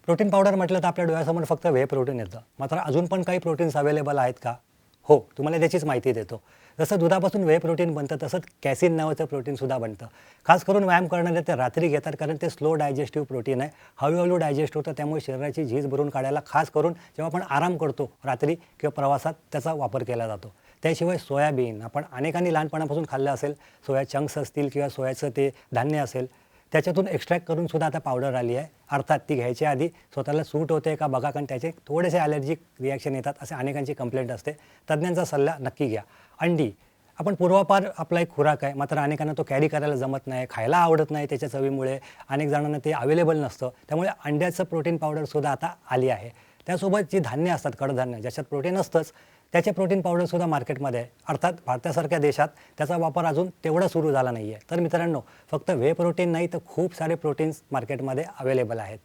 Protein powder म्हटलं तर आपल्या डोळ्यासमोर फक्त व्हे प्रोटीन येतं. मात्र अजून पण काही प्रोटीन्स अवेलेबल आहेत का? हो, तुम्हाला त्याचीच माहिती देतो. जसं दुधापासून व्हे प्रोटीन बनतं तसंच कॅसिन नावाचं प्रोटीनसुद्धा बनतं. खास करून व्यायाम करणारे ते रात्री घेतात कारण ते स्लो डायजेस्टिव्ह प्रोटीन आहे. हळूहळू डायजेस्ट होतं, त्यामुळे शरीराची झीज भरून काढायला खास करून जेव्हा आपण आराम करतो रात्री किंवा प्रवासात त्याचा वापर केला जातो. त्याशिवाय सोयाबीन आपण अनेकांनी लहानपणापासून खाल्लं असेल. सोया चंक्स असतील किंवा सोयाचं ते धान्य असेल, त्याच्यातून एक्स्ट्रॅक्ट करून सुद्धा आता पावडर आली आहे. अर्थात ती घ्यायच्या आधी स्वतःला सूट होते का बघा, कारण त्याचे थोडेसे ॲलर्जिक रिॲक्शन येतात असे अनेकांची कंप्लेंट असते. तज्ज्ञांचा सल्ला नक्की घ्या. अंडी आपण पूर्वापार आपला एक खुराक आहे, मात्र अनेकांना तो कॅरी करायला जमत नाही, खायला आवडत नाही त्याच्या चवीमुळे. अनेक जणांना ते अवेलेबल नसतं, त्यामुळे अंड्याचं प्रोटीन पावडरसुद्धा आता आली आहे. त्यासोबत जी धान्य असतात, कडधान्य ज्याच्यात प्रोटीन असतंच, त्याचे प्रोटीन पावडरसुद्धा मार्केटमध्ये आहे. अर्थात भारतासारख्या देशात त्याचा वापर अजून तेवढा सुरू झाला नाही आहे. तर मित्रांनो, फक्त व्हे प्रोटीन नाही तर खूप सारे प्रोटीन्स मार्केटमध्ये अवेलेबल आहेत.